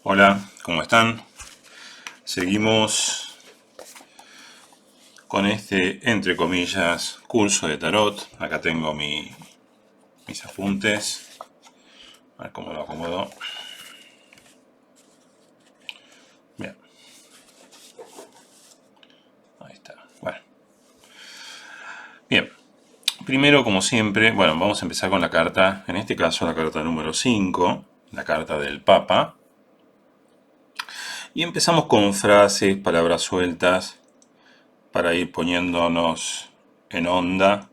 Hola, ¿cómo están? Seguimos con este, entre comillas, curso de tarot. Acá tengo mis apuntes. A ver cómo lo acomodo. Bien, ahí está. Bueno, bien. Primero, como siempre, bueno, vamos a empezar con la carta, en este caso la carta número 5, la carta del Papa. Y empezamos con frases, palabras sueltas, para ir poniéndonos en onda.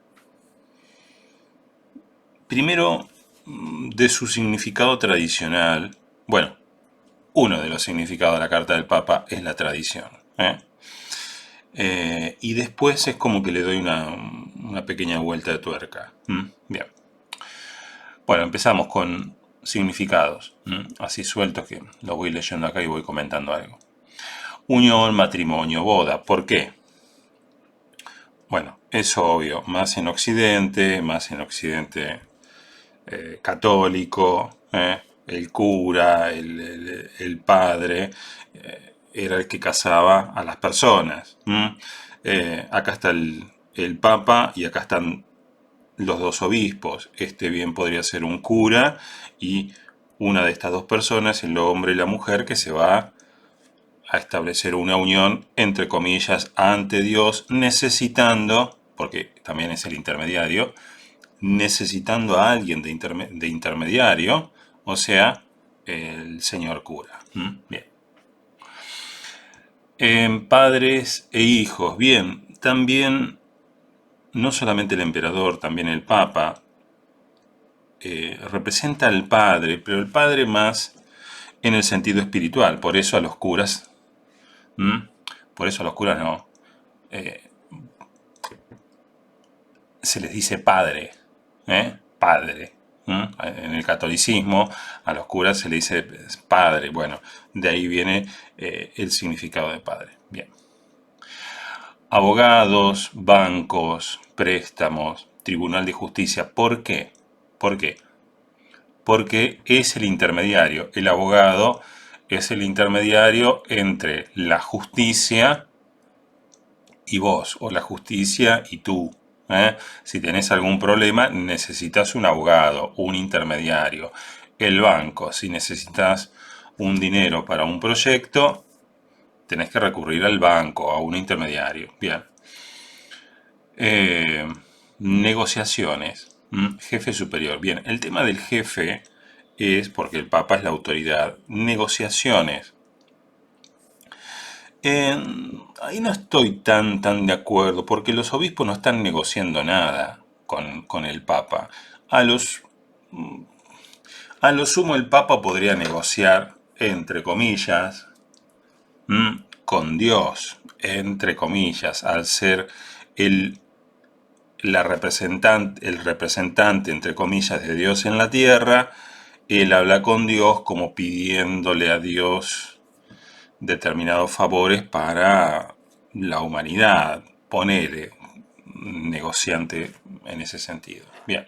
Primero, de su significado tradicional. Bueno, uno de los significados de la carta del Papa es la tradición. Y después es como que le doy una pequeña vuelta de tuerca. Bien. Bueno, empezamos con significados. Así sueltos que lo voy leyendo acá y voy comentando algo. Unión, matrimonio, boda. ¿Por qué? Bueno, es obvio. Más en Occidente católico, el cura, el padre, era el que casaba a las personas. Acá está el Papa y acá están los dos obispos. Este bien podría ser un cura y una de estas dos personas, el hombre y la mujer, que se va a establecer una unión, entre comillas, ante Dios, necesitando, porque también es el intermediario, necesitando a alguien de intermediario, o sea, el señor cura. Bien. En padres e hijos, bien, también no solamente el emperador, también el papa representa al padre, pero el padre más en el sentido espiritual, por eso a los curas, por eso a los curas no, se les dice padre, padre. En el catolicismo a los curas se le dice padre. Bueno, de ahí viene el significado de padre. Bien. Abogados, bancos, préstamos, Tribunal de Justicia. ¿Por qué? ¿Por qué? Porque es el intermediario. El abogado es el intermediario entre la justicia y vos, o la justicia y tú. Si tenés algún problema, necesitas un abogado, un intermediario. El banco, si necesitas un dinero para un proyecto, tenés que recurrir al banco, a un intermediario. Bien. Negociaciones. Jefe superior. Bien, el tema del jefe es porque el Papa es la autoridad. Negociaciones. Ahí no estoy tan de acuerdo, porque los obispos no están negociando nada con el Papa. A los, a lo sumo el Papa podría negociar, entre comillas, con Dios, entre comillas, al ser el, el representante, entre comillas, de Dios en la tierra. Él habla con Dios como pidiéndole a Dios determinados favores para la humanidad. Ponele, negociante en ese sentido. Bien.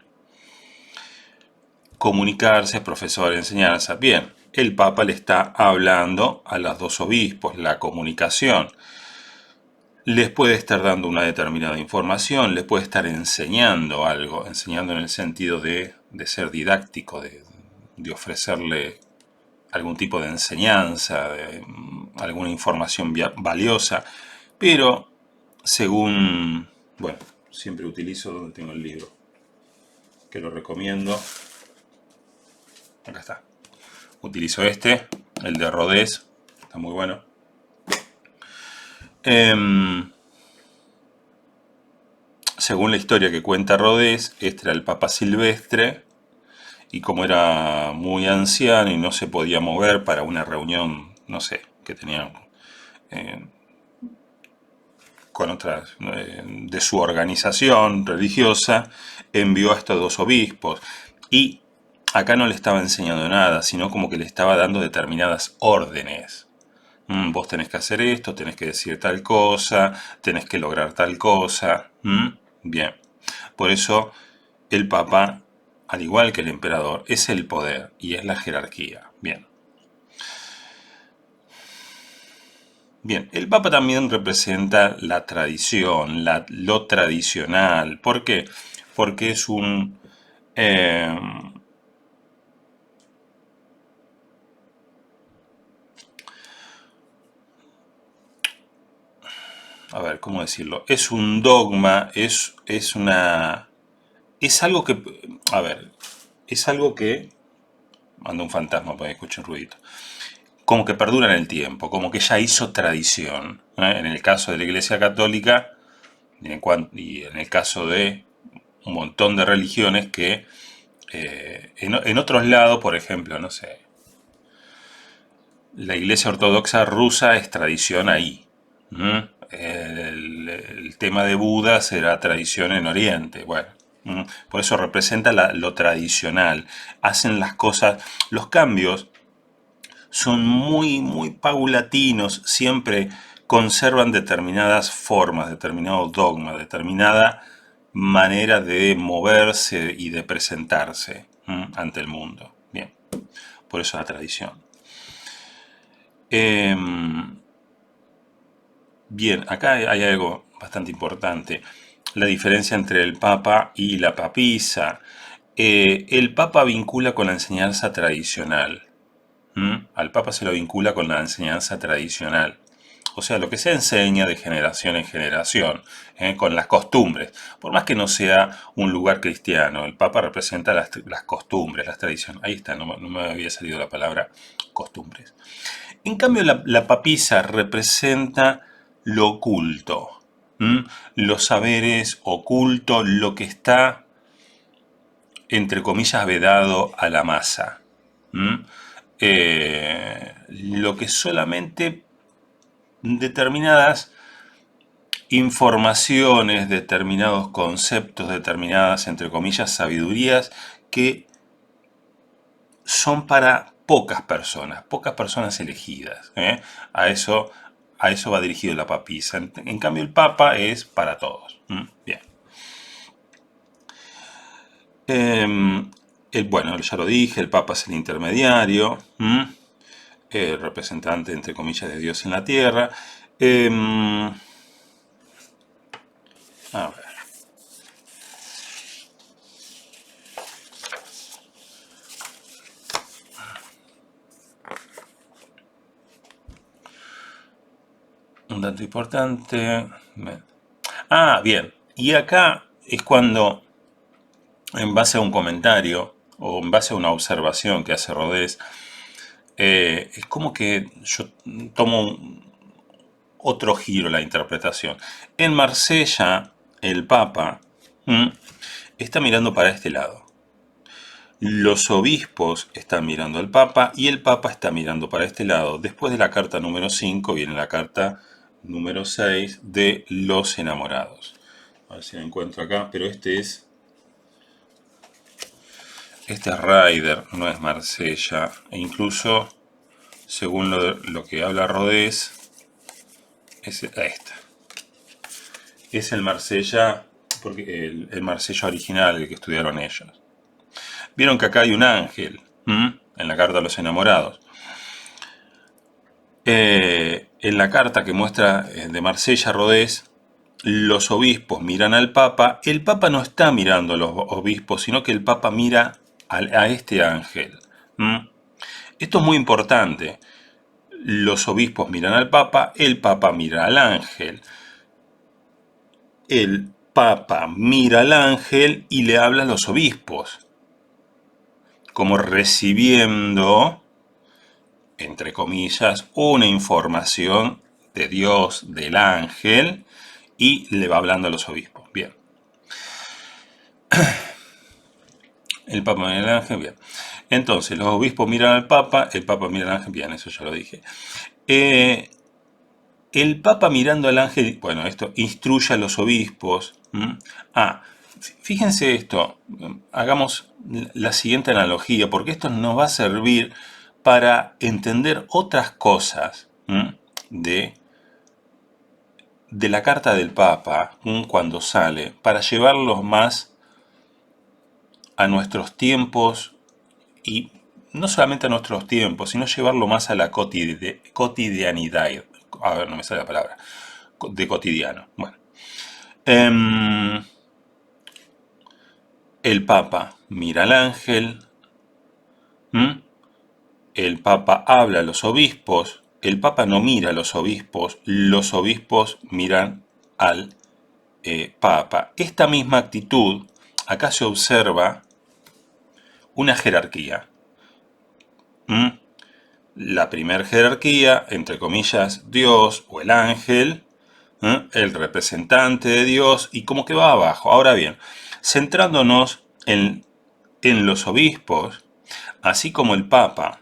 Comunicarse, profesor, enseñanza. Bien. El Papa le está hablando a los dos obispos, la comunicación. Les puede estar dando una determinada información, les puede estar enseñando algo, enseñando en el sentido de ser didáctico, de ofrecerle algún tipo de enseñanza, de alguna información valiosa, pero según, bueno, siempre utilizo donde tengo el libro, que lo recomiendo, acá está, utilizo este, el de Rodés, está muy bueno. Según la historia que cuenta Rodés, este era el Papa Silvestre, y como era muy anciano y no se podía mover para una reunión, no sé, que tenían con otras de su organización religiosa, envió a estos dos obispos. Y acá no le estaba enseñando nada, sino como que le estaba dando determinadas órdenes. Vos tenés que hacer esto, tenés que decir tal cosa, tenés que lograr tal cosa. Bien. Por eso el Papa, al igual que el emperador, es el poder y es la jerarquía. Bien. Bien, el Papa también representa la tradición, lo tradicional. ¿Por qué? Porque es un... eh, a ver, ¿cómo decirlo? Es un dogma, es una... Es algo que... A ver, es algo que... Anda un fantasma, para que escuche un ruidito. Como que perdura en el tiempo, como que ya hizo tradición. En el caso de la Iglesia Católica y en el caso de un montón de religiones que en otros lados, por ejemplo, no sé, la Iglesia Ortodoxa rusa es tradición ahí. El tema de Buda será tradición en Oriente. Bueno, por eso representa lo tradicional. Hacen las cosas, los cambios son muy, muy paulatinos, siempre conservan determinadas formas, determinado dogma, determinada manera de moverse y de presentarse ante el mundo. Bien, por eso la tradición. Bien, acá hay algo bastante importante. La diferencia entre el Papa y la papisa. El Papa vincula con la enseñanza tradicional. Al Papa se lo vincula con la enseñanza tradicional. O sea, lo que se enseña de generación en generación, con las costumbres. Por más que no sea un lugar cristiano, el Papa representa las costumbres, las tradiciones. Ahí está, no me había salido la palabra costumbres. En cambio, la papisa representa lo oculto, los saberes ocultos, lo que está, entre comillas, vedado a la masa. Lo que solamente determinadas informaciones, determinados conceptos, determinadas, entre comillas, sabidurías que son para pocas personas elegidas. A eso, a eso va dirigido la papisa. En cambio, el Papa es para todos. Bien. Bueno, ya lo dije, el Papa es el intermediario, el representante, entre comillas, de Dios en la tierra. A ver. Un dato importante. Ah, bien. Y acá es cuando, en base a un comentario o en base a una observación que hace Rodés, es como que yo tomo otro giro la interpretación. En Marsella, el Papa está mirando para este lado. Los obispos están mirando al Papa y el Papa está mirando para este lado. Después de la carta número 5 viene la carta número 6 de los enamorados. A ver si la encuentro acá, pero este es Ryder, no es Marsella. E incluso, según lo que habla Rodés, es esta. Es el Marsella, porque el Marsella original, el que estudiaron ellos. Vieron que acá hay un ángel, en la carta a los enamorados. En la carta que muestra de Marsella Rodés, los obispos miran al Papa. El Papa no está mirando a los obispos, sino que el Papa mira a este ángel. Esto es muy importante. Los obispos miran al Papa, el Papa mira al ángel. El Papa mira al ángel y le habla a los obispos, como recibiendo, entre comillas, una información de Dios, del ángel, y le va hablando a los obispos. Bien. El Papa mira al ángel, bien. Entonces, los obispos miran al Papa, el Papa mira al ángel, bien, eso ya lo dije. El Papa mirando al ángel, bueno, esto instruye a los obispos. Fíjense esto, hagamos la siguiente analogía, porque esto nos va a servir para entender otras cosas de la carta del Papa cuando sale, para llevarlos más a nuestros tiempos y no solamente a nuestros tiempos, sino llevarlo más a la cotidianidad. a ver, no me sale la palabra, de cotidiano. Bueno, em, el Papa mira al ángel, ¿m? El Papa habla a los obispos, el Papa no mira a los obispos miran al Papa. Esta misma actitud, acá se observa una jerarquía. ¿M? La primera jerarquía, entre comillas, Dios o el ángel, el representante de Dios, y como que va abajo. Ahora bien, centrándonos en los obispos, así como el Papa,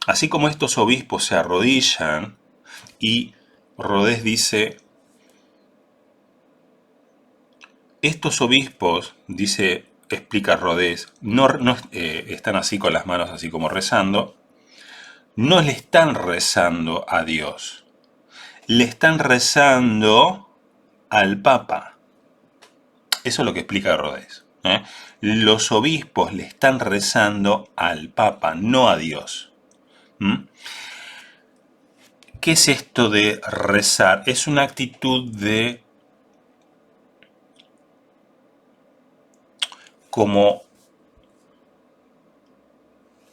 así como estos obispos se arrodillan, y Rodés dice, estos obispos, dice, explica Rodés, no están así con las manos así como rezando, no le están rezando a Dios, le están rezando al Papa. Eso es lo que explica Rodés. Los obispos le están rezando al Papa, no a Dios. ¿Qué es esto de rezar? Es una actitud de como...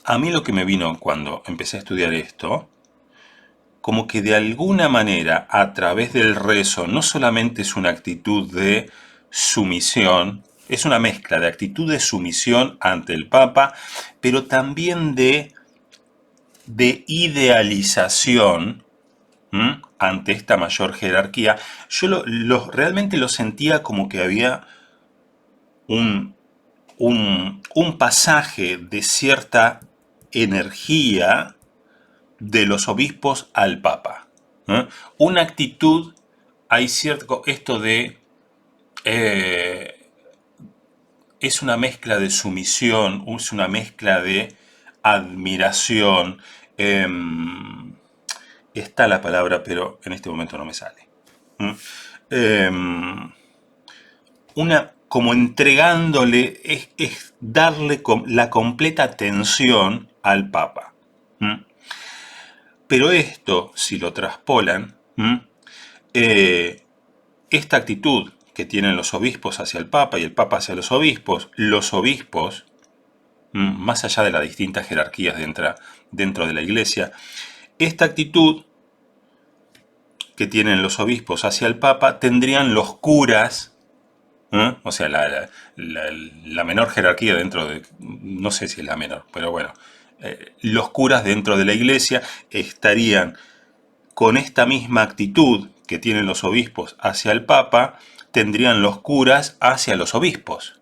A mí lo que me vino cuando empecé a estudiar esto, como que de alguna manera a través del rezo no solamente es una actitud de sumisión, es una mezcla de actitud de sumisión ante el Papa, pero también de idealización ante esta mayor jerarquía. Yo realmente lo sentía como que había un, un pasaje de cierta energía de los obispos al Papa. Una actitud, hay cierto, esto de, eh, es una mezcla de sumisión, es una mezcla de admiración, eh, está la palabra, pero en este momento no me sale. Eh, como entregándole, es darle la completa atención al Papa. Pero esto, si lo traspolan, esta actitud que tienen los obispos hacia el Papa y el Papa hacia los obispos, más allá de las distintas jerarquías dentro de la Iglesia, esta actitud que tienen los obispos hacia el Papa tendrían los curas, o sea, la menor jerarquía dentro de, no sé si es la menor, pero bueno, los curas dentro de la Iglesia estarían con esta misma actitud que tienen los obispos hacia el Papa, tendrían los curas hacia los obispos.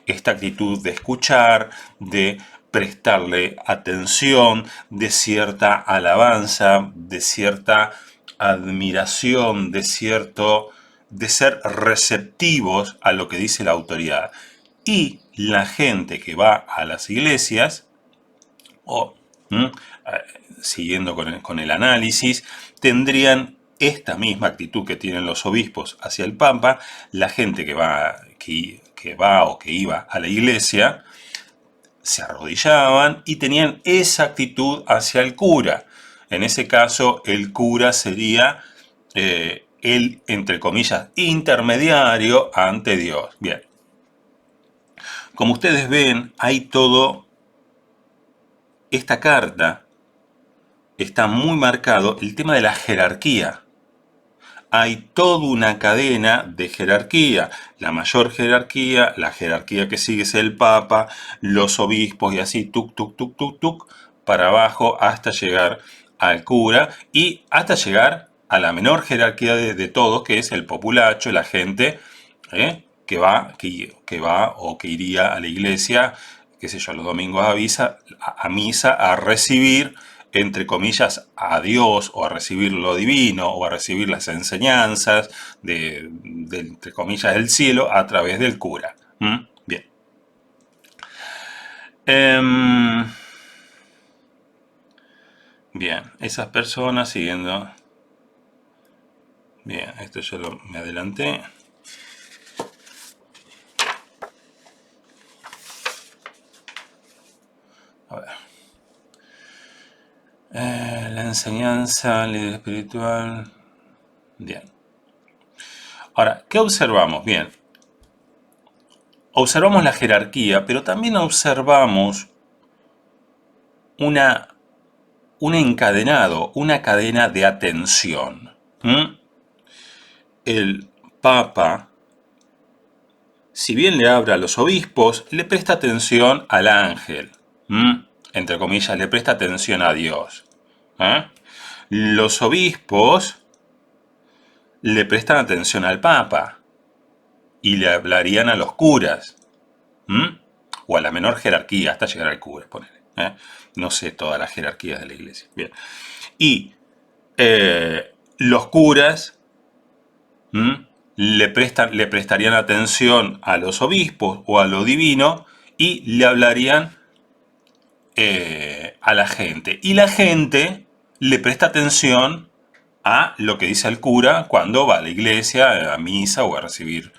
Esta actitud de escuchar, de prestarle atención, de cierta alabanza, de cierta admiración, de ser receptivos a lo que dice la autoridad. Y la gente que va a las iglesias, o siguiendo con el análisis, tendrían esta misma actitud que tienen los obispos hacia el Papa, la gente que va o que iba a la iglesia, se arrodillaban y tenían esa actitud hacia el cura. En ese caso, el cura sería el, entre comillas, intermediario ante Dios. Bien. Como ustedes ven, hay todo. Esta carta está muy marcado el tema de la jerarquía. Hay toda una cadena de jerarquía. La mayor jerarquía, la jerarquía que sigue es el Papa, los obispos y así, tuc, tuc, tuc, tuc, tuc, para abajo hasta llegar al cura y hasta llegar a la menor jerarquía de todos, que es el populacho, la gente que va o que iría a la iglesia, qué sé yo, los domingos a misa, a recibir, entre comillas, a Dios o a recibir lo divino o a recibir las enseñanzas entre comillas, del cielo a través del cura. Bien. Bien, esas personas siguiendo. Bien, esto yo me adelanté. A ver. La enseñanza, líder espiritual. Bien. Ahora, ¿qué observamos? Bien. Observamos la jerarquía, pero también observamos una, un encadenado, una cadena de atención. ¿Mm? El Papa, si bien le habla a los obispos, le presta atención al ángel. ¿Mm? Entre comillas, le presta atención a Dios. ¿Eh? Los obispos le prestan atención al Papa y le hablarían a los curas. ¿Mm? O a la menor jerarquía, hasta llegar al cura, ponele. No sé todas las jerarquías de la iglesia. Bien. Y los curas le prestarían atención a los obispos o a lo divino y le hablarían a la gente. Y la gente le presta atención a lo que dice el cura cuando va a la iglesia, a misa o a recibir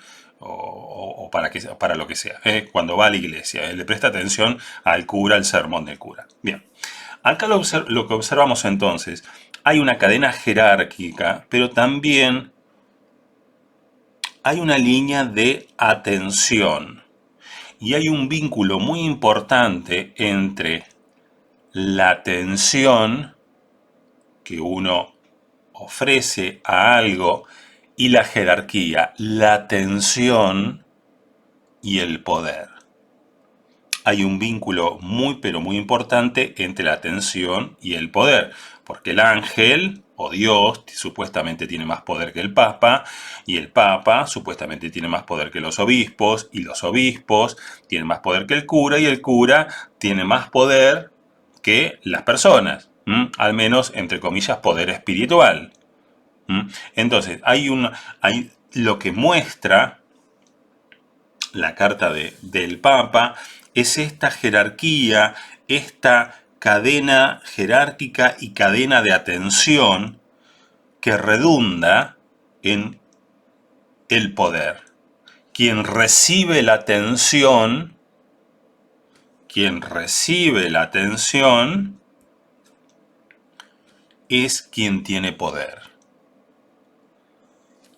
o para lo que sea. Cuando va a la iglesia, le presta atención al cura, al sermón del cura. Bien, acá lo que observamos entonces, hay una cadena jerárquica, pero también hay una línea de atención. Y hay un vínculo muy importante entre la atención que uno ofrece a algo y la jerarquía, la atención y el poder. Hay un vínculo muy pero muy importante entre la atención y el poder, porque el ángel o Dios supuestamente tiene más poder que el Papa, y el Papa supuestamente tiene más poder que los obispos, y los obispos tienen más poder que el cura, y el cura tiene más poder que las personas, al menos entre comillas poder espiritual. Entonces, hay lo que muestra la carta del Papa es esta jerarquía, esta cadena jerárquica y cadena de atención que redunda en el poder. Quien recibe la atención es quien tiene poder.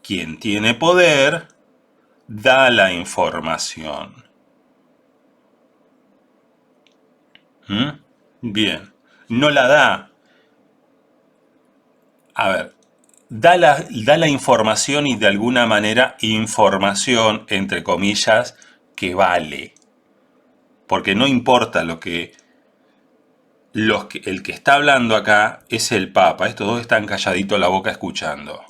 Quien tiene poder da la información. Bien, no la da. A ver, da la información y de alguna manera información, entre comillas, que vale. Porque no importa el que está hablando acá es el Papa. Estos dos están calladitos la boca escuchando.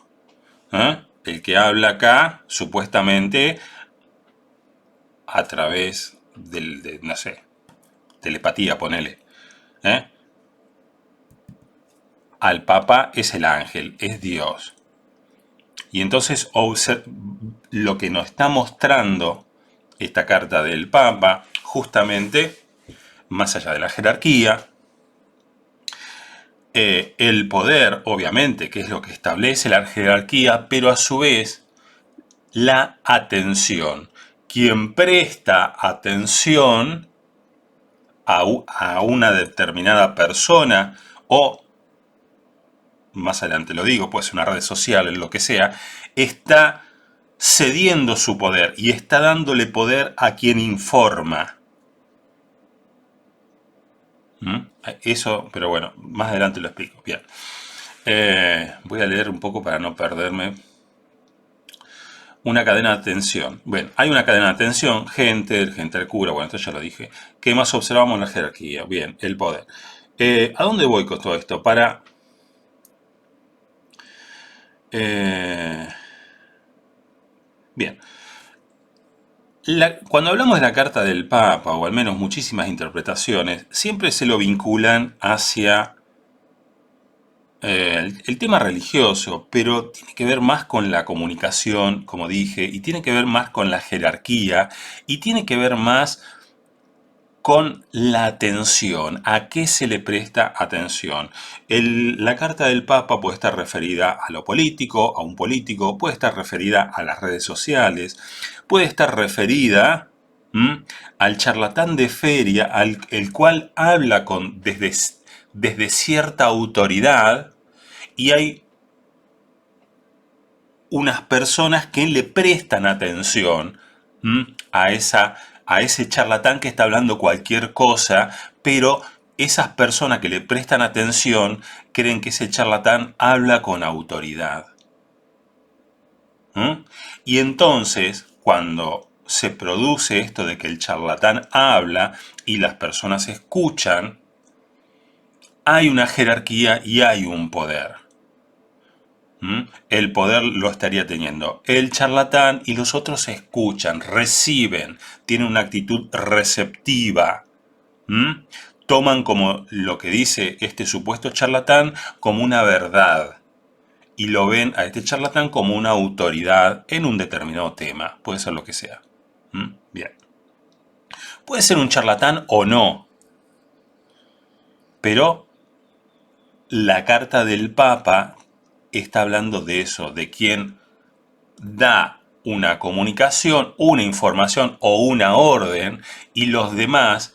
El que habla acá, supuestamente, a través de no sé, telepatía, ponele. Al Papa es el ángel, es Dios. Y entonces lo que nos está mostrando esta carta del Papa, justamente, más allá de la jerarquía, el poder, obviamente, que es lo que establece la jerarquía, pero a su vez la atención. Quien presta atención a una determinada persona o, más adelante lo digo, puede ser una red social, en lo que sea, está cediendo su poder y está dándole poder a quien informa. Eso, pero bueno, más adelante lo explico. Bien. Voy a leer un poco para no perderme. Una cadena de atención. Bueno, hay una cadena de atención, gente al cura, bueno, esto ya lo dije. ¿Qué más observamos en la jerarquía? Bien, el poder. ¿A dónde voy con todo esto? Bien. Cuando hablamos de la carta del Papa, o al menos muchísimas interpretaciones, siempre se lo vinculan hacia el tema religioso, pero tiene que ver más con la comunicación, como dije, y tiene que ver más con la jerarquía, y tiene que ver más con la atención. ¿A qué se le presta atención? La carta del Papa puede estar referida a lo político, a un político, puede estar referida a las redes sociales, puede estar referida al charlatán de feria, el cual habla desde cierta autoridad y hay unas personas que le prestan atención a, a ese charlatán que está hablando cualquier cosa, pero esas personas que le prestan atención creen que ese charlatán habla con autoridad. Y entonces, cuando se produce esto de que el charlatán habla y las personas escuchan, hay una jerarquía y hay un poder. El poder lo estaría teniendo el charlatán y los otros escuchan, reciben, tienen una actitud receptiva. Toman como lo que dice este supuesto charlatán como una verdad y lo ven a este charlatán como una autoridad en un determinado tema. Puede ser lo que sea. Bien. Puede ser un charlatán o no, pero la carta del Papa está hablando de eso, de quien da una comunicación, una información o una orden y los demás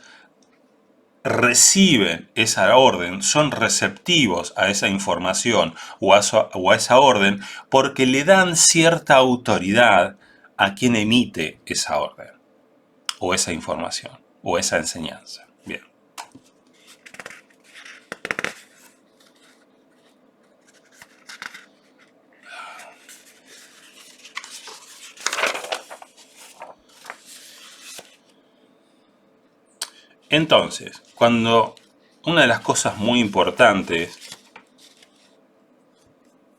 reciben esa orden, son receptivos a esa información o a esa orden porque le dan cierta autoridad a quien emite esa orden o esa información o esa enseñanza. Bien. Entonces, cuando una de las cosas muy importantes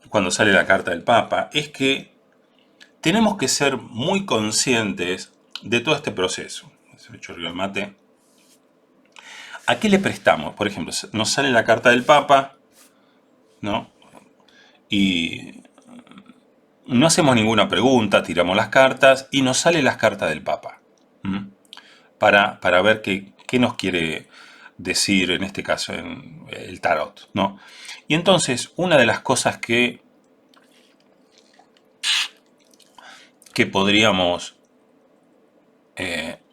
cuando sale la carta del Papa es que tenemos que ser muy conscientes de todo este proceso. Se me chorreó el mate. ¿A qué le prestamos? Por ejemplo, nos sale la carta del Papa, ¿no? Y no hacemos ninguna pregunta, tiramos las cartas y nos sale las cartas del Papa. Para ver qué nos quiere decir, en este caso, en el tarot, ¿no? Y entonces, una de las cosas que podríamos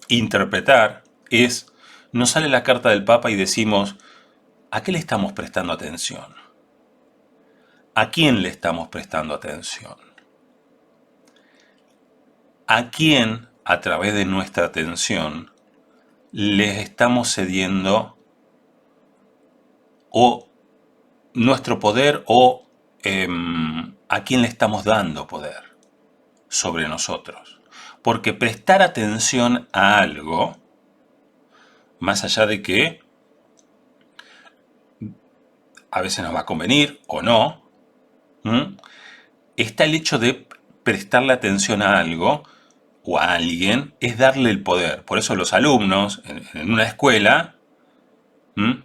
interpretar es, nos sale la carta del Papa y decimos, ¿a qué le estamos prestando atención? ¿A quién le estamos prestando atención? ¿A quién, a través de nuestra atención, les estamos cediendo o nuestro poder o a quién le estamos dando poder sobre nosotros? Porque prestar atención a algo, más allá de que a veces nos va a convenir o no, está el hecho de prestarle atención a algo o a alguien, es darle el poder. Por eso los alumnos en una escuela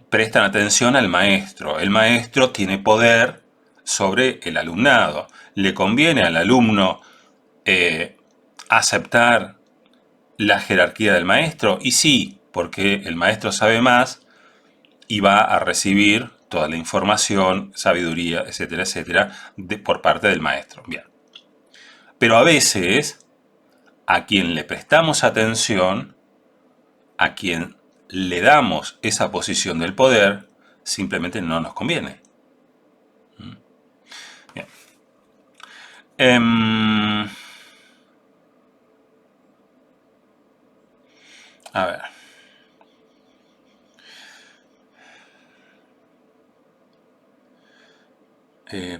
prestan atención al maestro. El maestro tiene poder sobre el alumnado. ¿Le conviene al alumno aceptar la jerarquía del maestro? Y sí, porque el maestro sabe más y va a recibir toda la información, sabiduría, etcétera, etcétera, por parte del maestro. Bien. Pero a veces, a quien le prestamos atención, a quien le damos esa posición del poder, simplemente no nos conviene. Bien. A ver.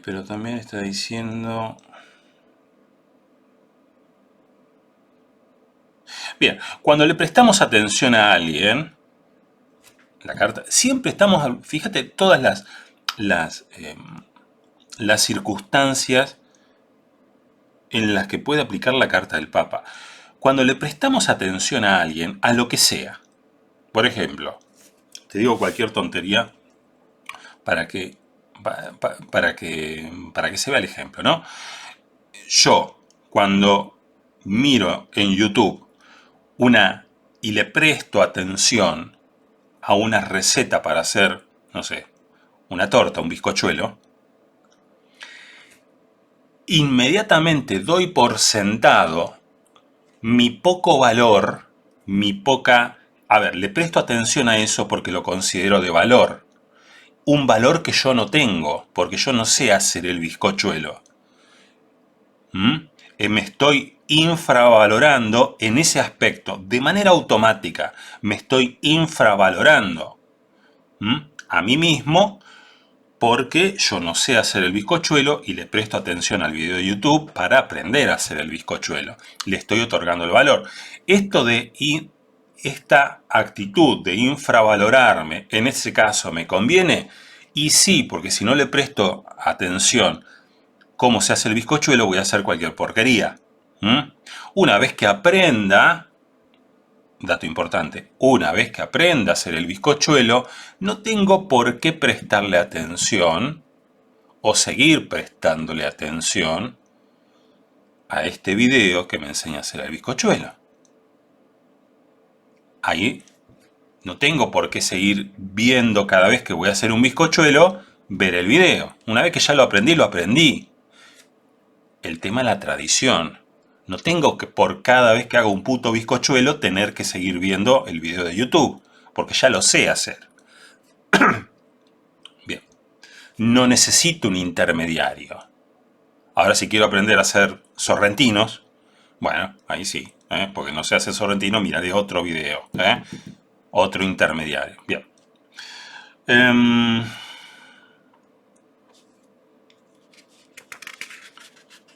Pero también está diciendo... Bien, cuando le prestamos atención a alguien, la carta, siempre estamos, fíjate, todas las circunstancias en las que puede aplicar la carta del Papa. Cuando le prestamos atención a alguien, a lo que sea, por ejemplo, te digo cualquier tontería para que, para que se vea el ejemplo, ¿no? Yo, cuando miro en YouTube y le presto atención a una receta para hacer, no sé, una torta, un bizcochuelo, inmediatamente doy por sentado mi poco valor, mi poca... A ver, le presto atención a eso porque lo considero de valor. un valor que yo no tengo, porque yo no sé hacer el bizcochuelo. Me estoy infravalorando en ese aspecto, de manera automática, me estoy infravalorando a mí mismo porque yo no sé hacer el bizcochuelo y le presto atención al video de YouTube para aprender a hacer el bizcochuelo. Le estoy otorgando el valor. Esta actitud de infravalorarme, en ese caso, ¿me conviene? Y sí, porque si no le presto atención cómo se hace el bizcochuelo, voy a hacer cualquier porquería. Una vez que aprenda, dato importante, una vez que aprenda a hacer el bizcochuelo, no tengo por qué prestarle atención o seguir prestándole atención a este video que me enseña a hacer el bizcochuelo. Ahí no tengo por qué seguir viendo cada vez que voy a hacer un bizcochuelo, ver el video. Una vez que ya lo aprendí, lo aprendí. El tema es la tradición. No tengo que por cada vez que hago un puto bizcochuelo tener que seguir viendo el video de YouTube, porque ya lo sé hacer. Bien, no necesito un intermediario. Ahora si quiero aprender a hacer sorrentinos, bueno, ahí sí, porque no sé hacer sorrentino, miraré otro video, otro intermediario. Bien.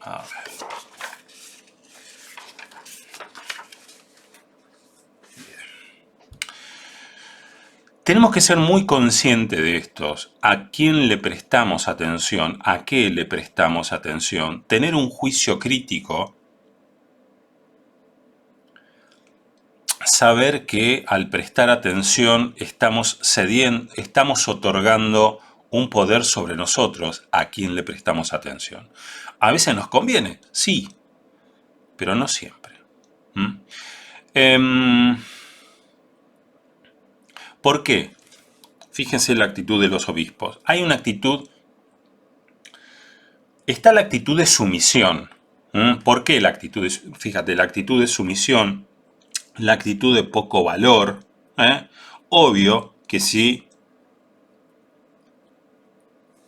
A ver. Tenemos que ser muy conscientes de estos. ¿A quién le prestamos atención? ¿A qué le prestamos atención? Tener un juicio crítico. Saber que al prestar atención estamos otorgando un poder sobre nosotros a quien le prestamos atención. A veces nos conviene, sí, pero no siempre. ¿Por qué? Fíjense la actitud de los obispos. Hay una actitud, está la actitud de sumisión. ¿Por qué la actitud de, fíjate, la actitud de sumisión, la actitud de poco valor? Obvio que si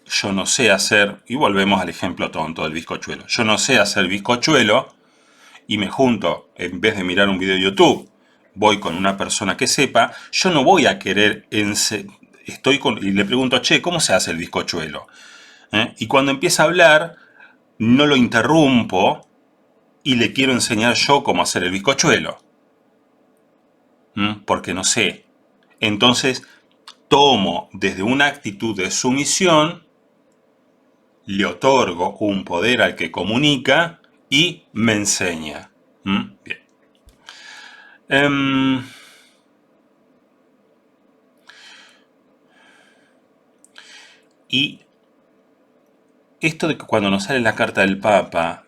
yo no sé hacer, y volvemos al ejemplo tonto del bizcochuelo, yo no sé hacer bizcochuelo y me junto, en vez de mirar un video de YouTube, voy con una persona que sepa, yo no voy a querer, y le pregunto, che, ¿cómo se hace el bizcochuelo? Y cuando empieza a hablar, no lo interrumpo y le quiero enseñar yo cómo hacer el bizcochuelo. Porque no sé. Entonces, tomo desde una actitud de sumisión, le otorgo un poder al que comunica y me enseña. Bien. Y esto de que cuando nos sale la carta del Papa,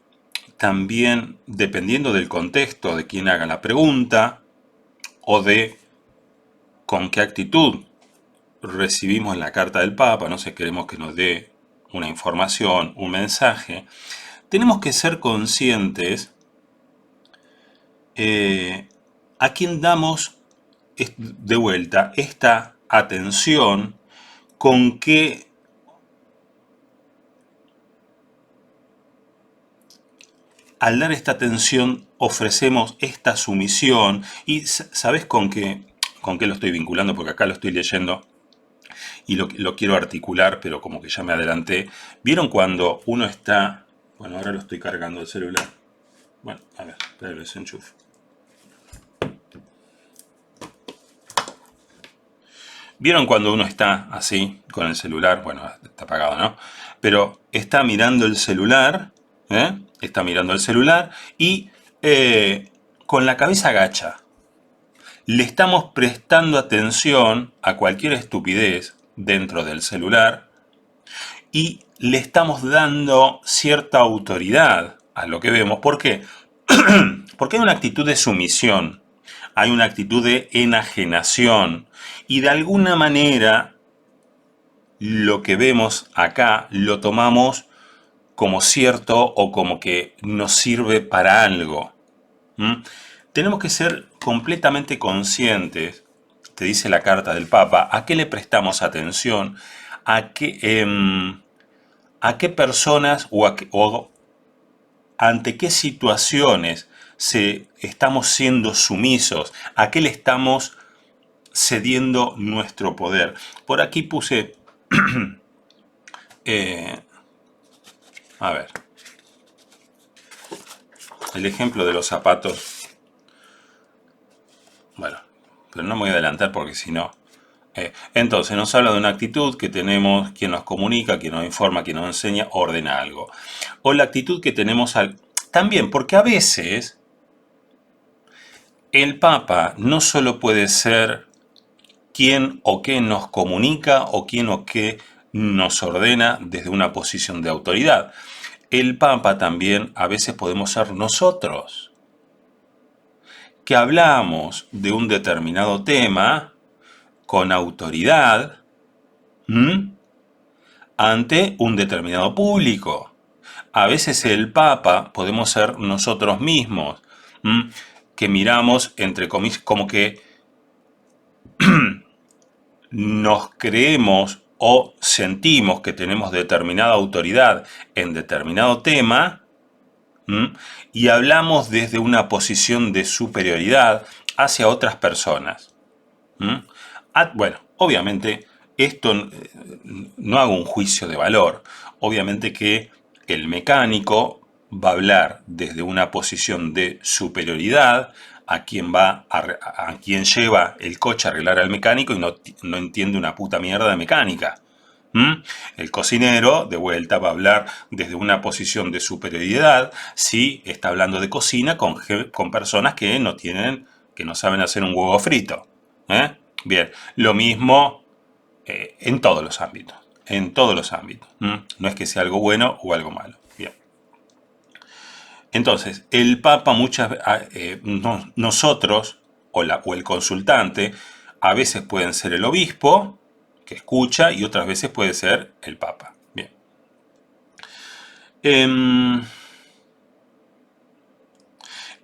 también dependiendo del contexto de quien haga la pregunta o de con qué actitud recibimos la carta del Papa, no sé, queremos que nos dé una información, un mensaje, tenemos que ser conscientes a quién damos de vuelta esta atención, con qué al dar esta atención ofrecemos esta sumisión. Y ¿sabes con qué lo estoy vinculando? Porque acá lo estoy leyendo y lo quiero articular, pero como que ya me adelanté. ¿Vieron cuando uno está... Bueno, ahora lo estoy cargando el celular. Bueno, a ver, espera, lo desenchufo. ¿Vieron cuando uno está así, con el celular? Bueno, está apagado, ¿no? Pero está mirando el celular, está mirando el celular y con la cabeza agacha. Le estamos prestando atención a cualquier estupidez dentro del celular y le estamos dando cierta autoridad a lo que vemos. ¿Por qué? Porque hay una actitud de sumisión, hay una actitud de enajenación y de alguna manera lo que vemos acá lo tomamos como cierto o como que nos sirve para algo. Tenemos que ser completamente conscientes, te dice la carta del Papa, a qué le prestamos atención, a qué personas o ante qué situaciones estamos siendo sumisos, a qué le estamos cediendo nuestro poder. Por aquí puse, a ver, el ejemplo de los zapatos. Bueno, pero no me voy a adelantar porque si no... entonces nos habla de una actitud que tenemos, quien nos comunica, quien nos informa, quien nos enseña, ordena algo. O la actitud que tenemos también, porque a veces el Papa no solo puede ser quien o qué nos comunica o quien o qué nos ordena desde una posición de autoridad. El Papa también a veces podemos ser nosotros, que hablamos de un determinado tema con autoridad ante un determinado público. A veces el Papa podemos ser nosotros mismos, que miramos entre comillas como que nos creemos o sentimos que tenemos determinada autoridad en determinado tema y hablamos desde una posición de superioridad hacia otras personas. Bueno, obviamente esto no hago un juicio de valor. Obviamente que el mecánico va a hablar desde una posición de superioridad a quien lleva el coche a arreglar al mecánico y no entiende una puta mierda de mecánica. El cocinero, de vuelta, va a hablar desde una posición de superioridad si está hablando de cocina con personas que no saben hacer un huevo frito. Bien, lo mismo en todos los ámbitos. En todos los ámbitos. No es que sea algo bueno o algo malo. Bien. Entonces, el Papa nosotros o el consultante a veces pueden ser el obispo que escucha y otras veces puede ser el Papa. Bien.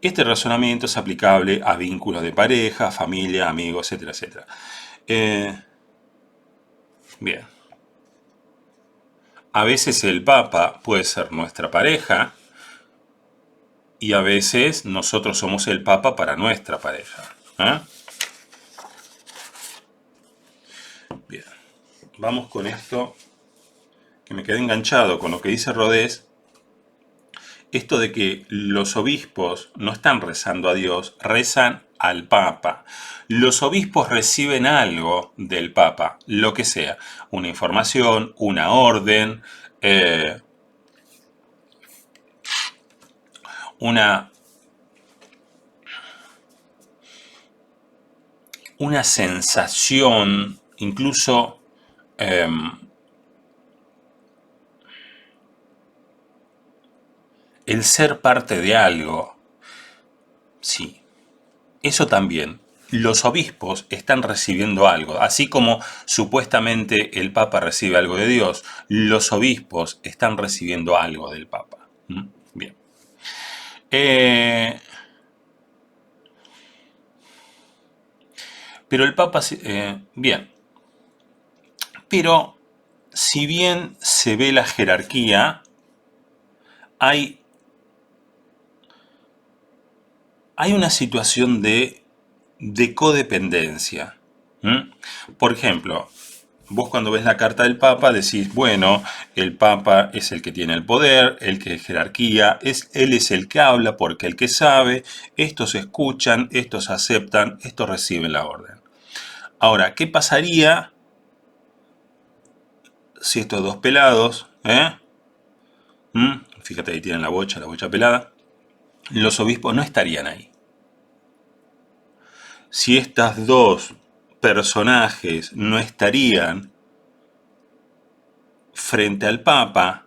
Este razonamiento es aplicable a vínculos de pareja, familia, amigos, etcétera, etcétera. Bien. A veces el Papa puede ser nuestra pareja y a veces nosotros somos el Papa para nuestra pareja. Bien. Vamos con esto, que me quedé enganchado con lo que dice Rodés. Esto de que los obispos no están rezando a Dios, rezan al Papa. Los obispos reciben algo del Papa, lo que sea, una información, una orden, una sensación, incluso el ser parte de algo. Sí, eso también. Los obispos están recibiendo algo, así como supuestamente el Papa recibe algo de Dios, los obispos están recibiendo algo del Papa. Bien. Pero el Papa, bien, pero si bien se ve la jerarquía, hay una situación de codependencia. Por ejemplo, vos cuando ves la carta del Papa decís, bueno, el Papa es el que tiene el poder, el que es jerarquía, él es el que habla porque el que sabe, estos escuchan, estos aceptan, estos reciben la orden. Ahora, ¿qué pasaría si estos dos pelados, fíjate ahí tienen la bocha pelada, los obispos no estarían ahí? Si estas dos personajes no estarían frente al Papa,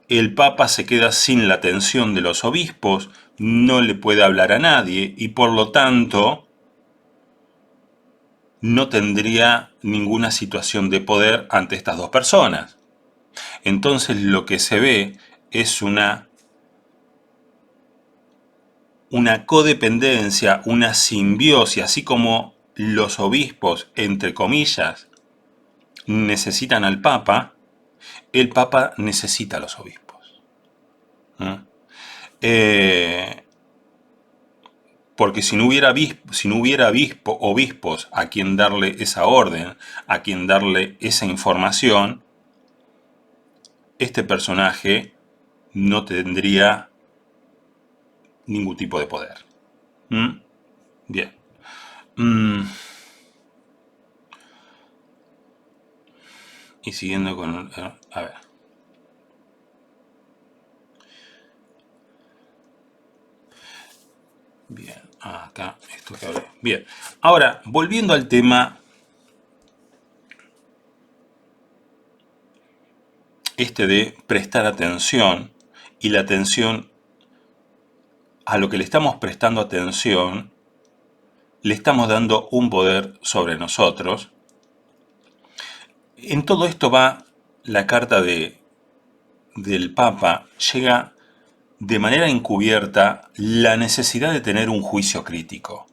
el Papa se queda sin la atención de los obispos, no le puede hablar a nadie y por lo tanto no tendría ninguna situación de poder ante estas dos personas. Entonces lo que se ve es una codependencia, una simbiosis, así como los obispos, entre comillas, necesitan al Papa, el Papa necesita a los obispos. ¿Mm? Porque si no hubiera obispos a quien darle esa orden, a quien darle esa información, este personaje no tendría ningún tipo de poder. ¿Mm? Bien. Y siguiendo con... A ver. Bien, acá esto que hablé. Bien, ahora, volviendo al tema de prestar atención, y la atención a lo que le estamos prestando atención, le estamos dando un poder sobre nosotros. En todo esto va la carta del Papa, llega de manera encubierta la necesidad de tener un juicio crítico.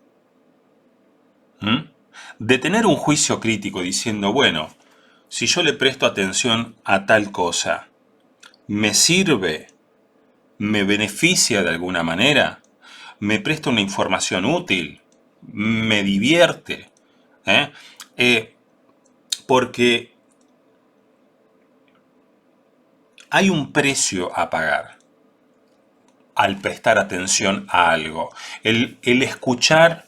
¿Mm? De tener un juicio crítico diciendo, bueno, si yo le presto atención a tal cosa, ¿me sirve? ¿Me beneficia de alguna manera? ¿Me presta una información útil? ¿Me divierte? Porque hay un precio a pagar al prestar atención a algo. El escuchar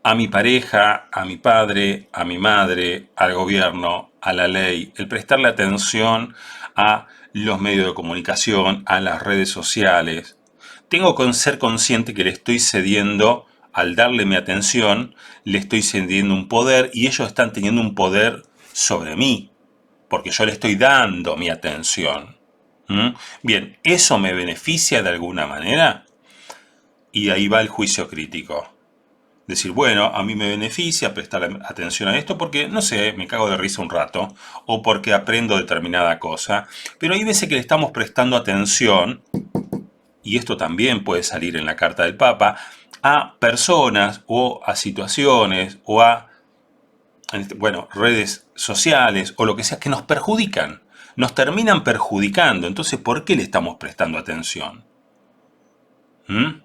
a mi pareja, a mi padre, a mi madre, al gobierno, a la ley, el prestarle atención a los medios de comunicación, a las redes sociales. Tengo que ser consciente que le estoy cediendo, al darle mi atención, le estoy cediendo un poder y ellos están teniendo un poder sobre mí, porque yo le estoy dando mi atención. ¿Mm? Bien, ¿eso me beneficia de alguna manera? Y ahí va el juicio crítico. Decir, bueno, a mí me beneficia prestar atención a esto porque, no sé, me cago de risa un rato o porque aprendo determinada cosa. Pero hay veces que le estamos prestando atención, y esto también puede salir en la carta del Papa, a personas o a situaciones o a, bueno, redes sociales o lo que sea que nos perjudican. Nos terminan perjudicando. Entonces, ¿por qué le estamos prestando atención? ¿Mm?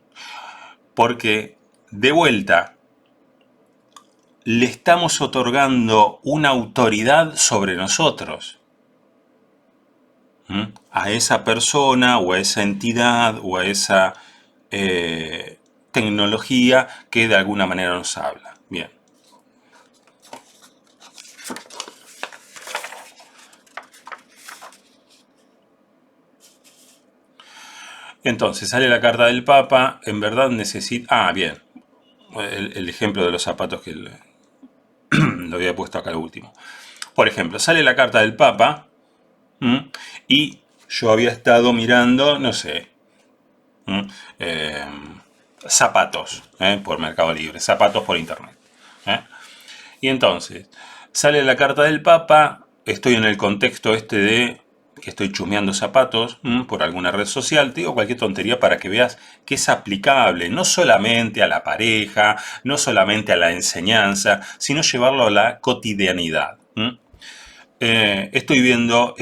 Porque, de vuelta, le estamos otorgando una autoridad sobre nosotros. ¿Mm? A esa persona o a esa entidad o a esa tecnología que de alguna manera nos habla. Bien. Entonces sale la carta del Papa, en verdad necesita... Ah, bien. El ejemplo de los zapatos que lo había puesto acá al último. Por ejemplo, sale la carta del Papa, y yo había estado mirando, no sé, zapatos por Mercado Libre, zapatos por internet. Y entonces, sale la carta del Papa, estoy en el contexto de que estoy chusmeando zapatos por alguna red social, te digo cualquier tontería para que veas que es aplicable no solamente a la pareja, no solamente a la enseñanza, sino llevarlo a la cotidianidad. Estoy viendo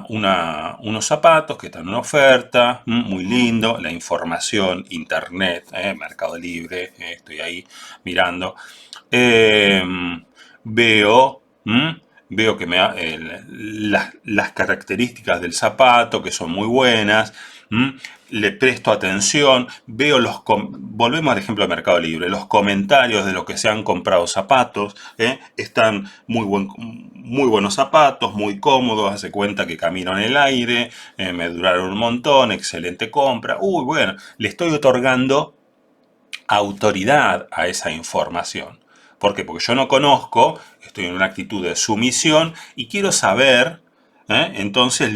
unos zapatos que están en oferta, muy lindo, la información, internet, Mercado Libre, estoy ahí mirando. Veo, veo que las características del zapato, que son muy buenas, le presto atención, veo volvemos al ejemplo de Mercado Libre, los comentarios de los que se han comprado zapatos, están muy buenos zapatos, muy cómodos, hace cuenta que camino en el aire, me duraron un montón, excelente compra, bueno, le estoy otorgando autoridad a esa información. ¿Por qué? Porque yo no conozco, estoy en una actitud de sumisión y quiero saber, entonces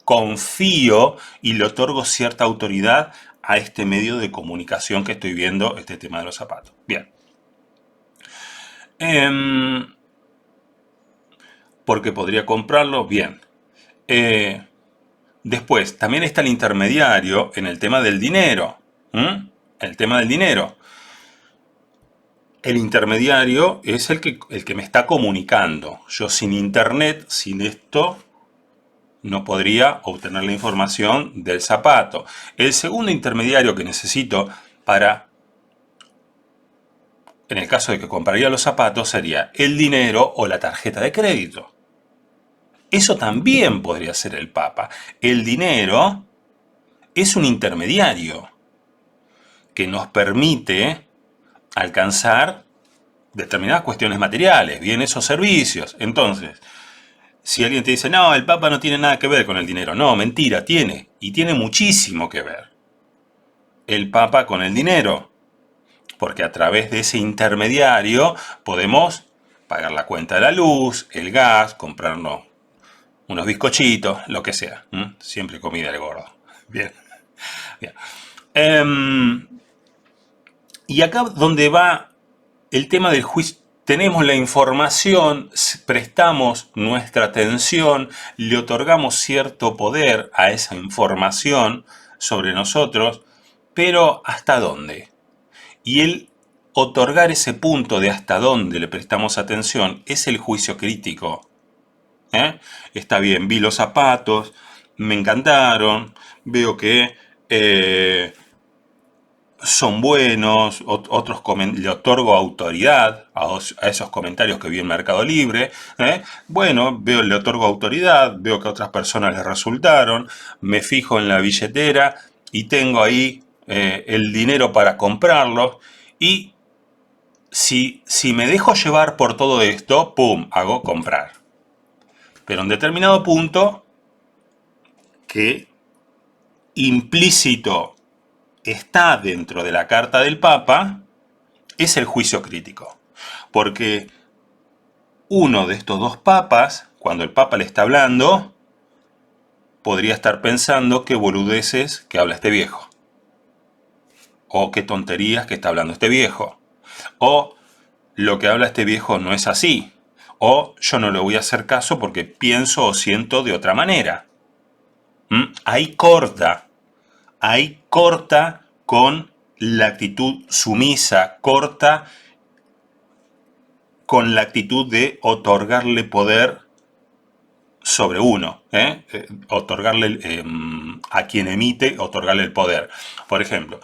confío y le otorgo cierta autoridad a este medio de comunicación que estoy viendo, este tema de los zapatos. Bien. Porque podría comprarlo, bien. Después, también está el intermediario en el tema del dinero. El tema del dinero. El intermediario es el que me está comunicando. Yo sin internet, sin esto, no podría obtener la información del zapato. El segundo intermediario que necesito para, en el caso de que compraría los zapatos, sería el dinero o la tarjeta de crédito. Eso también podría ser el Papa. El dinero es un intermediario que nos permite alcanzar determinadas cuestiones materiales, bienes o servicios. Entonces, si alguien te dice, no, el Papa no tiene nada que ver con el dinero, no, mentira, tiene, y tiene muchísimo que ver el Papa con el dinero, porque a través de ese intermediario podemos pagar la cuenta de la luz, el gas, comprarnos unos bizcochitos, lo que sea. Siempre comida de gordo. Bien, bien. Y acá donde va el tema del juicio, tenemos la información, prestamos nuestra atención, le otorgamos cierto poder a esa información sobre nosotros, pero ¿hasta dónde? Y el otorgar ese punto de hasta dónde le prestamos atención es el juicio crítico. Está bien, vi los zapatos, me encantaron, veo que son buenos, otros le otorgo autoridad a esos comentarios que vi en Mercado Libre. Bueno, le otorgo autoridad, veo que a otras personas les resultaron, me fijo en la billetera y tengo ahí el dinero para comprarlos. Y si me dejo llevar por todo esto, ¡pum!, hago comprar. Pero en determinado punto, que implícito está dentro de la carta del Papa, es el juicio crítico. Porque uno de estos dos papas, cuando el Papa le está hablando, podría estar pensando qué boludeces que habla este viejo. O qué tonterías que está hablando este viejo. O lo que habla este viejo no es así. O yo no le voy a hacer caso porque pienso o siento de otra manera. Ahí corta con la actitud sumisa, corta con la actitud de otorgarle poder sobre uno, otorgarle a quien emite, otorgarle el poder. Por ejemplo,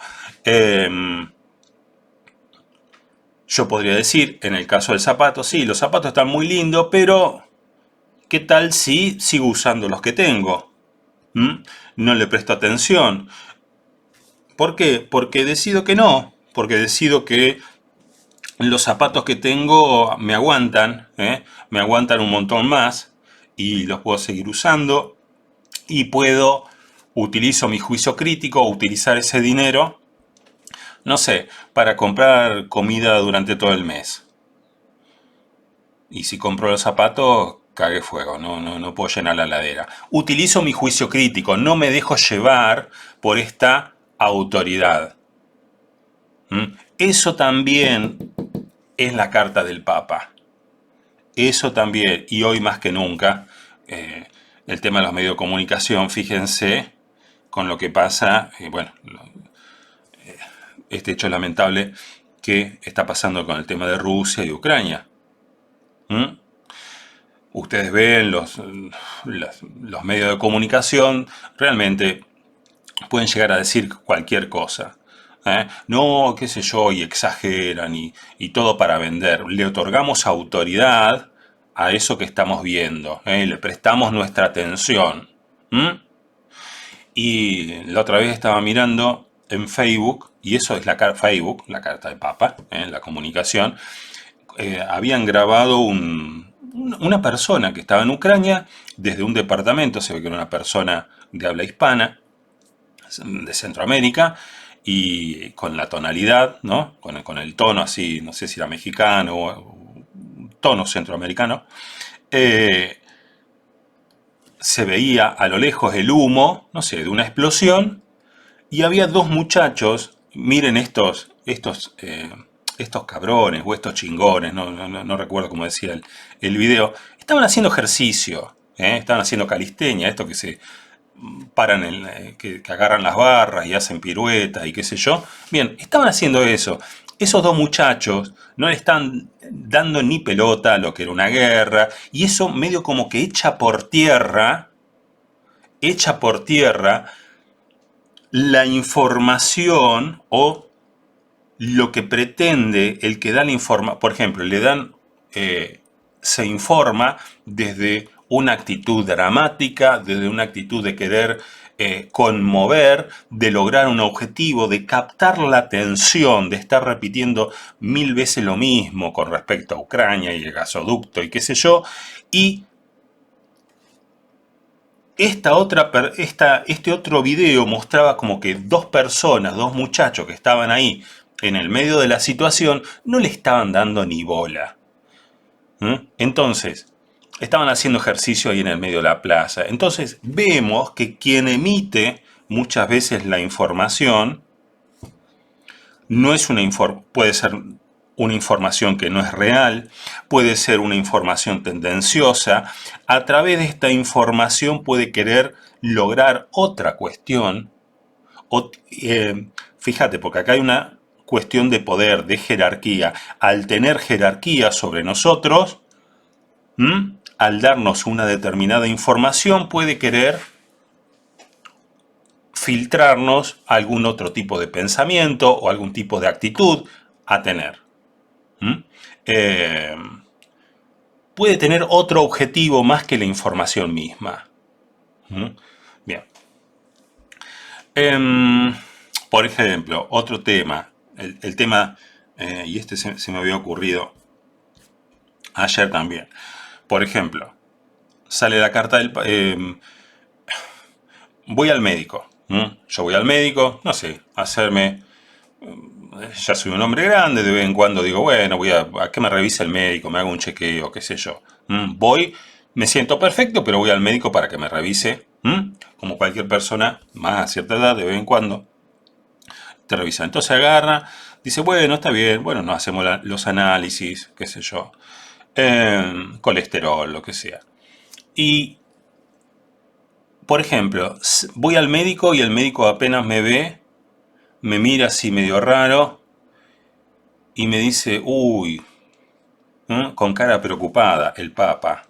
yo podría decir, en el caso del zapato, sí, los zapatos están muy lindos, pero ¿qué tal si sigo usando los que tengo? No le presto atención. ¿Por qué? Porque decido que no, porque decido que los zapatos que tengo me aguantan un montón más y los puedo seguir usando y utilizo mi juicio crítico, utilizar ese dinero, no sé, para comprar comida durante todo el mes. Y si compro los zapatos, cague fuego, no puedo llenar la heladera. Utilizo mi juicio crítico, no me dejo llevar por esta autoridad. Eso también es la carta del Papa. Eso también, y hoy más que nunca, el tema de los medios de comunicación, fíjense con lo que pasa, este hecho lamentable que está pasando con el tema de Rusia y Ucrania. Ustedes ven los medios de comunicación, realmente pueden llegar a decir cualquier cosa. No, qué sé yo, y exageran y todo para vender. Le otorgamos autoridad a eso que estamos viendo, le prestamos nuestra atención. Y la otra vez estaba mirando en Facebook, y eso es Facebook, la carta de Papa, la comunicación. Habían grabado una persona que estaba en Ucrania desde un departamento, se ve que era una persona de habla hispana, de Centroamérica, y con la tonalidad, ¿no? Con el tono así, no sé si era mexicano o tono centroamericano, se veía a lo lejos el humo, no sé, de una explosión, y había dos muchachos, miren estos cabrones o estos chingones, no recuerdo cómo decía el video, estaban haciendo ejercicio, estaban haciendo calistenia, esto que se paran, que agarran las barras y hacen piruetas y qué sé yo. Bien, estaban haciendo eso. Esos dos muchachos no le están dando ni pelota a lo que era una guerra, y eso medio como que echa por tierra la información o lo que pretende el que da la información. Por ejemplo, se informa desde una actitud dramática, desde una actitud de querer conmover, de lograr un objetivo, de captar la atención, de estar repitiendo 1000 veces lo mismo con respecto a Ucrania y el gasoducto y qué sé yo, y este otro video mostraba como que dos personas, dos muchachos que estaban ahí en el medio de la situación, no le estaban dando ni bola. Entonces, estaban haciendo ejercicio ahí en el medio de la plaza. Entonces, vemos que quien emite muchas veces la información no es puede ser una información que no es real, puede ser una información tendenciosa. A través de esta información puede querer lograr otra cuestión. O, fíjate, porque acá hay una cuestión de poder, de jerarquía. Al tener jerarquía sobre nosotros, al darnos una determinada información, puede querer filtrarnos algún otro tipo de pensamiento o algún tipo de actitud a tener. Eh, puede tener otro objetivo más que la información misma. Bien. Por ejemplo, otro tema, el tema, y este se me había ocurrido ayer también. Por ejemplo, sale la carta del... voy al médico. Yo voy al médico, no sé, a hacerme... Ya soy un hombre grande, de vez en cuando digo, bueno, voy a que me revise el médico, me haga un chequeo, qué sé yo. Voy, me siento perfecto, pero voy al médico para que me revise. Como cualquier persona, más a cierta edad, de vez en cuando, te revisa. Entonces agarra, dice, bueno, está bien, bueno, nos hacemos los análisis, qué sé yo. Colesterol, lo que sea. Y, por ejemplo, voy al médico y el médico apenas me ve, me mira así medio raro y me dice, uy, con cara preocupada, el Papa.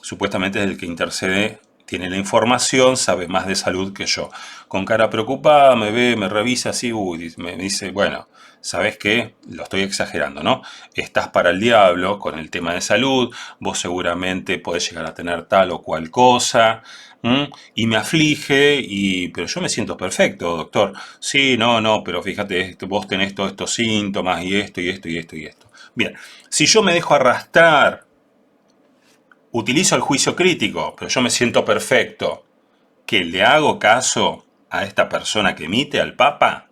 Supuestamente es el que intercede, tiene la información, sabe más de salud que yo. Con cara preocupada me ve, me revisa así, uy, me dice, bueno, ¿sabes qué? Lo estoy exagerando, ¿no? Estás para el diablo con el tema de salud, vos seguramente podés llegar a tener tal o cual cosa, y me aflige, pero yo me siento perfecto, doctor. Sí, no, pero fíjate, vos tenés todos estos síntomas y esto y esto y esto y esto. Bien, si yo me dejo arrastrar, utilizo el juicio crítico, pero yo me siento perfecto, ¿que le hago caso a esta persona que emite, al Papa?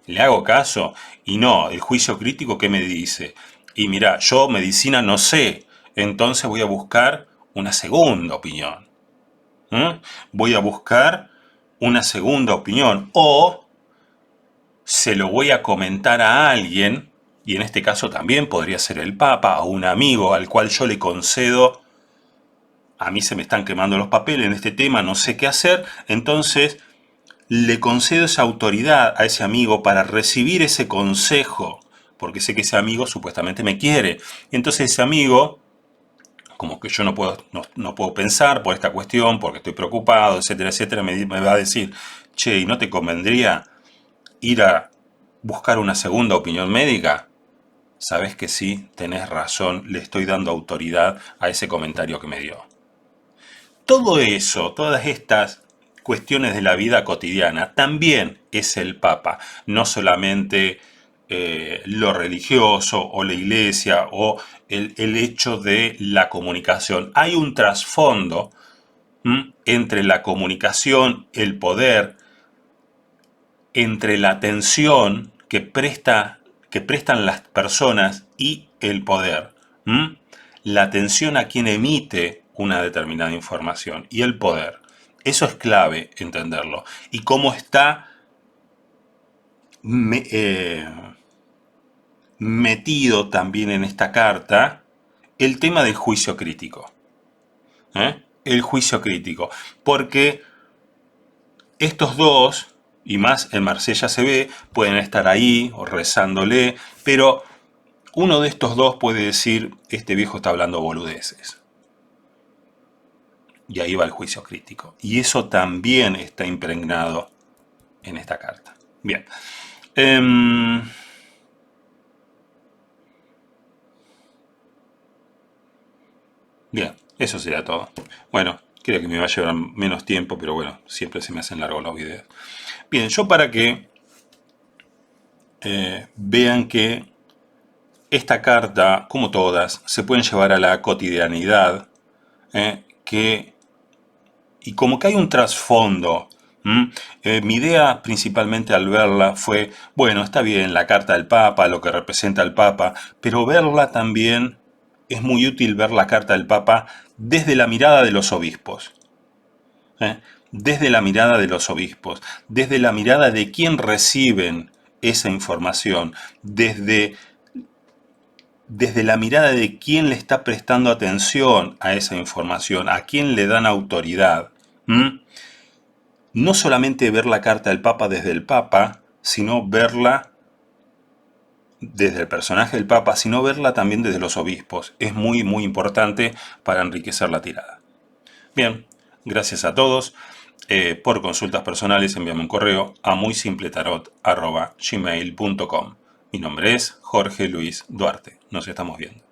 ¿Le hago caso? Y no, el juicio crítico, ¿qué me dice? Y mira, yo medicina no sé, entonces voy a buscar una segunda opinión. Voy a buscar una segunda opinión. O se lo voy a comentar a alguien, y en este caso también podría ser el Papa, a un amigo al cual yo le concedo, a mí se me están quemando los papeles en este tema, no sé qué hacer, entonces le concedo esa autoridad a ese amigo para recibir ese consejo, porque sé que ese amigo supuestamente me quiere. Y entonces ese amigo, como que yo no puedo pensar por esta cuestión, porque estoy preocupado, etcétera, etcétera, me va a decir, che, ¿y no te convendría ir a buscar una segunda opinión médica? Sabes que sí, tenés razón, le estoy dando autoridad a ese comentario que me dio. Todo eso, todas estas cuestiones de la vida cotidiana, también es el Papa, no solamente lo religioso o la iglesia o el hecho de la comunicación. Hay un trasfondo entre la comunicación, el poder, entre la atención que prestan las personas y el poder. La atención a quien emite una determinada información y el poder. Eso es clave entenderlo. Y cómo está metido también en esta carta el tema del juicio crítico. El juicio crítico. Porque estos dos y más en Marsella se ve, pueden estar ahí o rezándole, pero uno de estos dos puede decir, este viejo está hablando boludeces. Y ahí va el juicio crítico. Y eso también está impregnado en esta carta. Bien. Bien, eso sería todo. Bueno, creo que me va a llevar menos tiempo, pero bueno, siempre se me hacen largos los videos. Bien, yo para que vean que esta carta, como todas, se pueden llevar a la cotidianidad, y como que hay un trasfondo. Mi idea principalmente al verla fue, bueno, está bien la carta del Papa, lo que representa el Papa, pero verla también es muy útil ver la carta del Papa desde la mirada de los obispos. Desde la mirada de los obispos, desde la mirada de quien reciben esa información, desde la mirada de quién le está prestando atención a esa información, a quién le dan autoridad. No solamente ver la carta del Papa desde el Papa, sino verla desde el personaje del Papa, sino verla también desde los obispos. Es muy, muy importante para enriquecer la tirada. Bien, gracias a todos. Por consultas personales envíame un correo a muysimpletarot@gmail.com. Mi nombre es Jorge Luis Duarte. Nos estamos viendo.